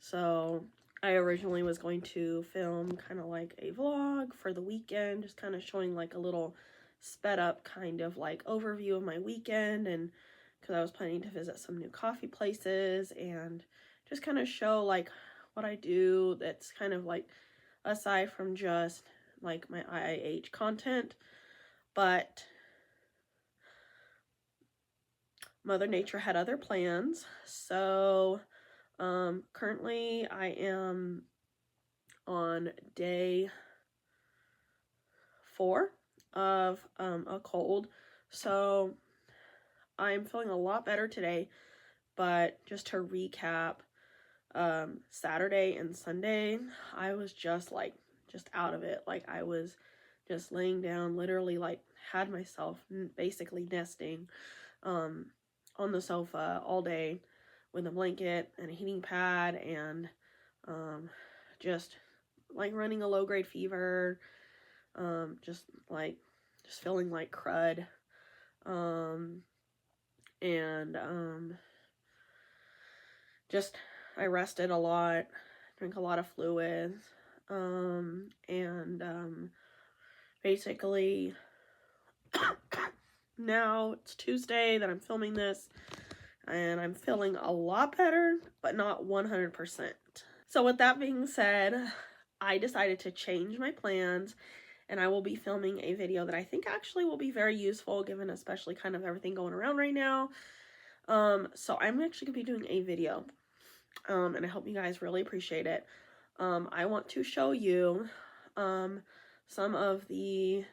So I originally was going to film kind of like a vlog for the weekend, just kind of showing like a little sped up kind of like overview of my weekend, and because I was planning to visit some new coffee places and just kind of show like what I do that's kind of like aside from just like my IIH content. But Mother Nature had other plans, so currently I am on day 4 of a cold, so I'm feeling a lot better today. But just to recap, Saturday and Sunday I was just out of it. Like, I was just laying down, literally like had myself basically nesting on the sofa all day with a blanket and a heating pad, and just like running a low-grade fever, just feeling like crud, and just I rested a lot, drank a lot of fluids, and basically now it's Tuesday that I'm filming this, and I'm feeling a lot better, but not 100%. So with that being said, I decided to change my plans, and I will be filming a video that I think actually will be very useful, given especially kind of everything going around right now. So I'm actually gonna be doing a video, and I hope you guys really appreciate it. I want to show you some of the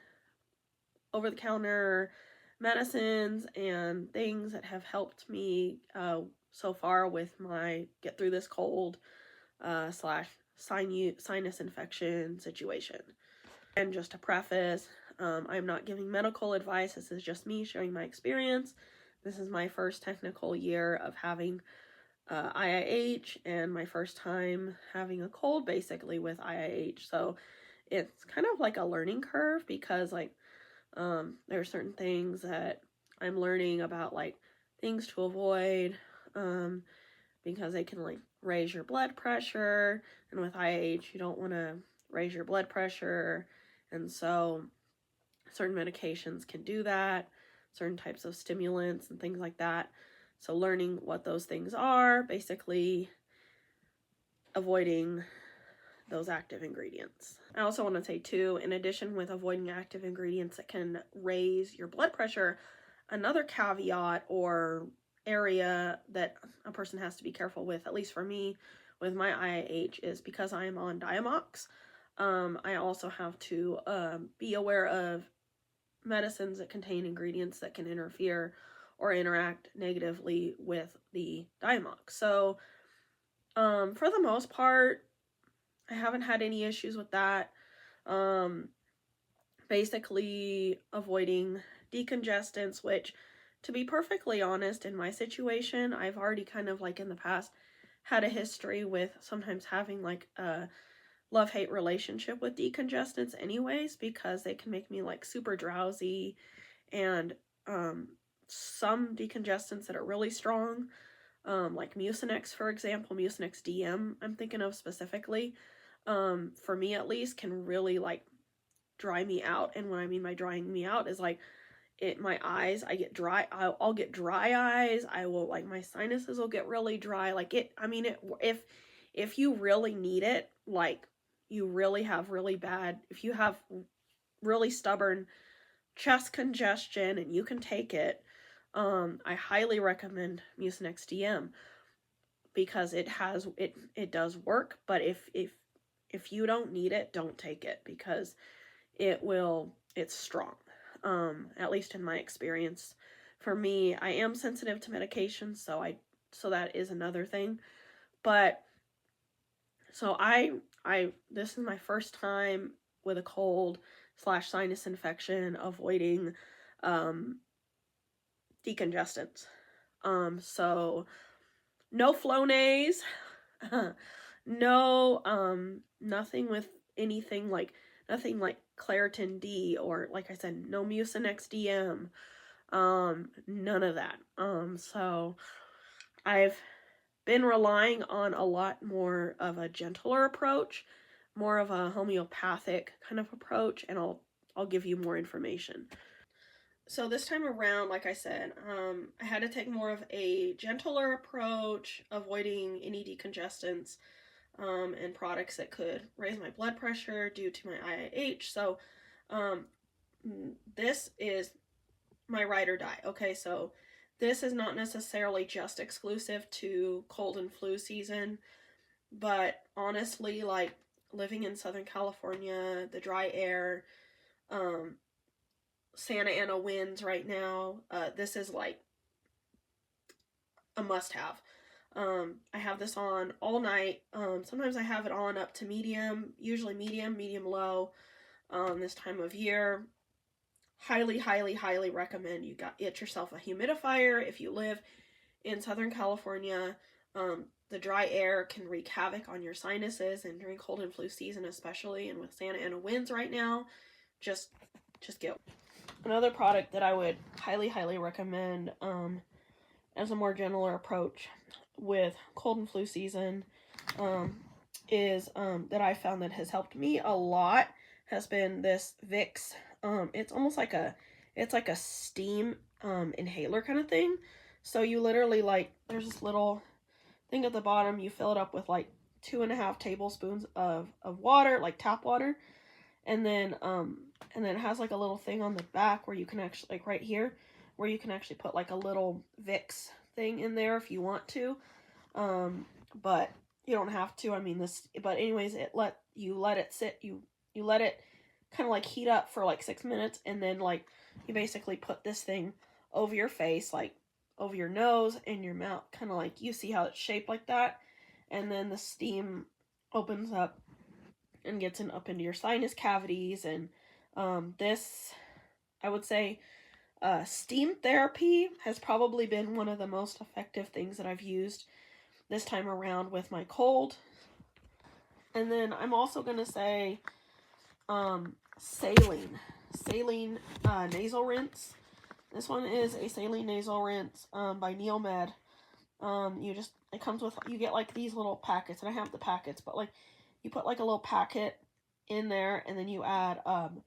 over-the-counter medicines and things that have helped me so far with my get through this cold slash sinus infection situation. And just to preface, I'm not giving medical advice. This is just me sharing my experience. This is my first technical year of having IIH, and my first time having a cold basically with IIH. So it's kind of like a learning curve, because like there are certain things that I'm learning about, like things to avoid, because they can like raise your blood pressure, and with IIH you don't want to raise your blood pressure, and so certain medications can do that, certain types of stimulants and things like that. So learning what those things are, basically avoiding those active ingredients. I also want to say too, in addition with avoiding active ingredients that can raise your blood pressure, another caveat or area that a person has to be careful with, at least for me with my IIH, is because I am on Diamox, I also have to be aware of medicines that contain ingredients that can interfere or interact negatively with the Diamox. So for the most part, I haven't had any issues with that. Basically avoiding decongestants, which, to be perfectly honest, in my situation, I've already kind of like in the past had a history with sometimes having like a love-hate relationship with decongestants anyways, because they can make me like super drowsy, and some decongestants that are really strong, like Mucinex, for example, Mucinex DM I'm thinking of specifically, for me at least, can really like dry me out. And what I mean by drying me out is like my eyes, I get dry, I'll get dry eyes, I will like my sinuses will get really dry, like it, I mean, if you really need it, like you really have really bad, if you have really stubborn chest congestion and you can take it, I highly recommend Mucinex DM, because it does work. But if you don't need it, don't take it, because it's strong, at least in my experience. For me, I am sensitive to medication, so that is another thing. But so this is my first time with a cold slash sinus infection avoiding decongestants. So no Flonase, no nothing with anything like, nothing like Claritin D, or like I said, no Mucinex DM, none of that. So I've been relying on a lot more of a gentler approach, more of a homeopathic kind of approach, and I'll give you more information. So this time around, like I said, I had to take more of a gentler approach, avoiding any decongestants and products that could raise my blood pressure due to my IIH. So um, this is my ride or die. Okay, so this is not necessarily just exclusive to cold and flu season, but honestly, like living in Southern California, the dry air, Santa Ana winds right now, this is like a must-have. I have this on all night. Sometimes I have it on up to medium, usually medium low this time of year. Highly, highly, highly recommend you get yourself a humidifier if you live in Southern California. The dry air can wreak havoc on your sinuses, and during cold and flu season especially, and with Santa Ana winds right now, just get. Another product that I would highly, highly recommend as a more gentler approach with cold and flu season is that I found that has helped me a lot has been this Vicks. It's almost like a steam inhaler kind of thing. So you literally, like, there's this little thing at the bottom. You fill it up with like 2.5 tablespoons of water, like tap water, and then it has like a little thing on the back where you can actually, like right here, where you can actually put like a little Vicks thing in there if you want to, but you don't have to. I mean, but anyways, you let it sit, you let it kind of like heat up for like 6 minutes, and then like you basically put this thing over your face, like over your nose and your mouth, kind of like, you see how it's shaped like that, and then the steam opens up and gets up into your sinus cavities. And this, I would say, steam therapy has probably been one of the most effective things that I've used this time around with my cold. And then I'm also going to say saline nasal rinse. This one is a saline nasal rinse by Neomed. It comes with, you get like these little packets, and I have the packets, but like you put like a little packet in there, and then you add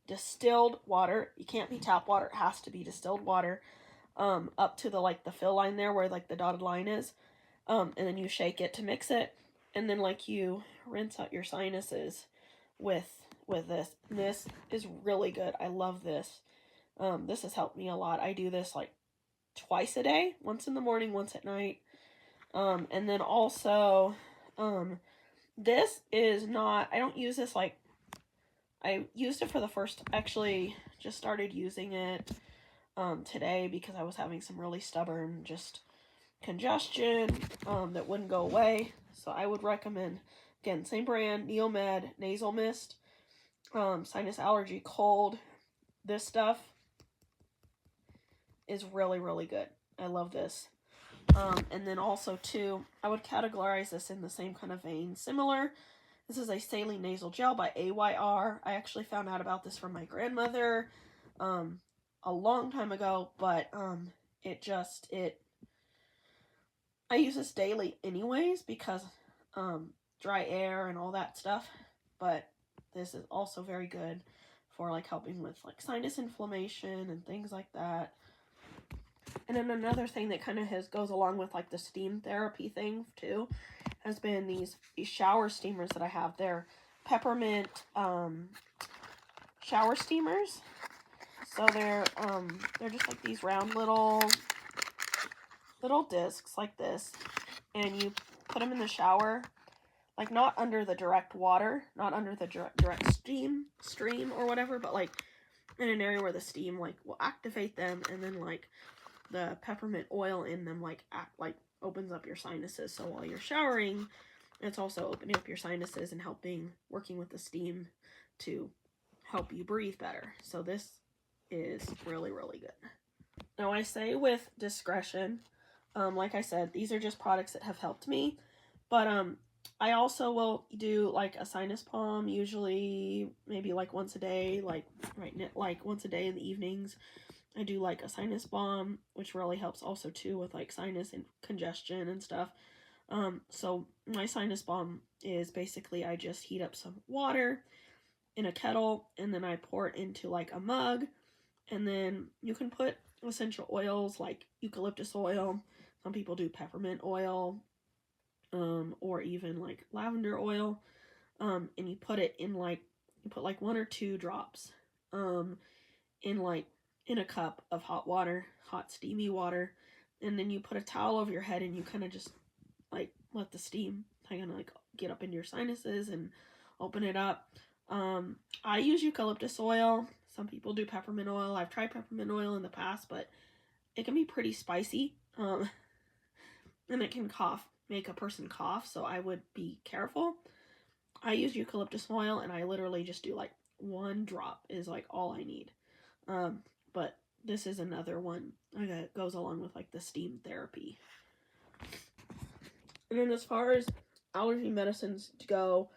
distilled water. You can't be tap water, it has to be distilled water, up to the fill line there where like the dotted line is, and then you shake it to mix it, and then like you rinse out your sinuses with this. And this is really good. I love this. This has helped me a lot. I do this like twice a day, once in the morning, once at night. And then also, this is not, I don't use this like, I used it for the first, actually just started using it today because I was having some really stubborn just congestion that wouldn't go away. So I would recommend, again, same brand, Neomed Nasal Mist, sinus allergy, cold. This stuff is really, really good. I love this. And then also too, I would categorize this in the same kind of vein, similar. This is a saline nasal gel by AYR. I actually found out about this from my grandmother a long time ago, but I use this daily anyways because dry air and all that stuff, but this is also very good for like helping with like sinus inflammation and things like that. And then another thing that kind of goes along with like the steam therapy thing too has been these shower steamers that I have. They're peppermint shower steamers. So they're just like these round little discs like this, and you put them in the shower, like not under the direct water, not under the direct stream or whatever, but like in an area where the steam like will activate them, and then like the peppermint oil in them like opens up your sinuses. So while you're showering, it's also opening up your sinuses and working with the steam to help you breathe better. So this is really, really good. Now I say with discretion, like I said, these are just products that have helped me, but I also will do like a sinus balm, usually maybe like once a day, like once a day in the evenings. I do like a sinus balm, which really helps also too with like sinus and congestion and stuff. So my sinus balm is basically I just heat up some water in a kettle, and then I pour it into like a mug, and then you can put essential oils like eucalyptus oil. Some people do peppermint oil, or even like lavender oil, and you put it in like, you put like 1 or 2 drops, in like in a cup of hot water, hot steamy water, and then you put a towel over your head and you kind of just like let the steam kind of like get up into your sinuses and open it up. I use eucalyptus oil. Some people do peppermint oil. I've tried peppermint oil in the past, but it can be pretty spicy, and it can make a person cough, so I would be careful. I use eucalyptus oil, and I literally just do like 1 drop is like all I need. But this is another one that goes along with like the steam therapy. And then as far as allergy medicines to go,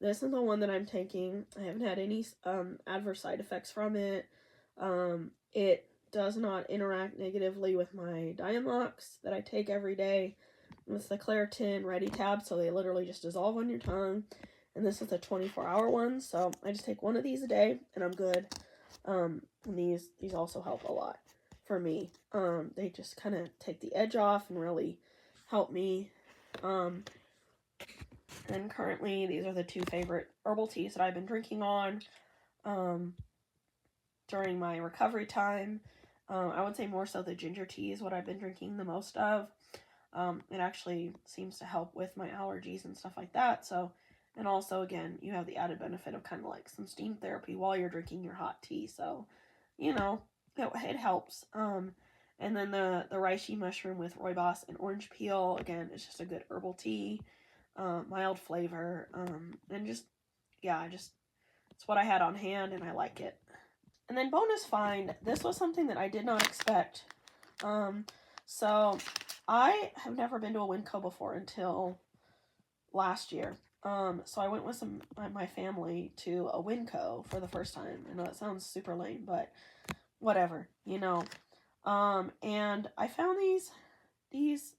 this is the one that I'm taking. I haven't had any adverse side effects from it. It does not interact negatively with my Diamox that I take every day. It's the Claritin Ready tab, so they literally just dissolve on your tongue. And this is a 24-hour one, so I just take 1 of these a day, and I'm good. And these also help a lot for me. They just kind of take the edge off and really help me. And currently, these are the 2 favorite herbal teas that I've been drinking on during my recovery time. I would say more so the ginger tea is what I've been drinking the most of. It actually seems to help with my allergies and stuff like that. So, and also, again, you have the added benefit of kind of like some steam therapy while you're drinking your hot tea. So, you know, it helps. And then the reishi mushroom with rooibos and orange peel, again, it's just a good herbal tea. Mild flavor, and just, yeah, it's what I had on hand, and I like it. And then bonus find, this was something that I did not expect. So I have never been to a Winco before until last year. So I went with my family to a Winco for the first time. I know that sounds super lame, but whatever, you know. And I found these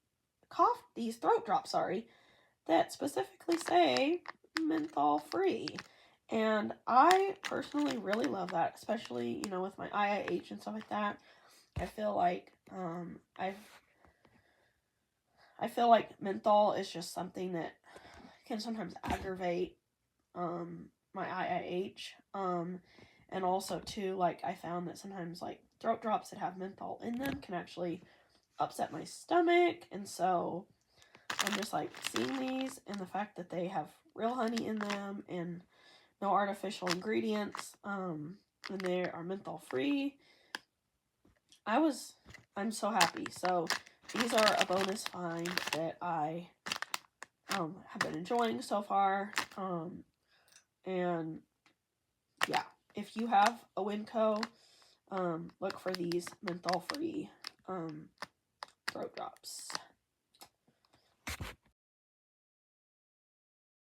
throat drops, that specifically say menthol free. And I personally really love that, especially, you know, with my IIH and stuff like that. I feel like I feel like menthol is just something that can sometimes aggravate my IIH. And also too, like, I found that sometimes like throat drops that have menthol in them can actually upset my stomach, and so I'm just like seeing these and the fact that they have real honey in them and no artificial ingredients, and they are menthol free. I'm so happy. So these are a bonus find that I have been enjoying so far. And yeah, if you have a Winco, look for these menthol free throat drops.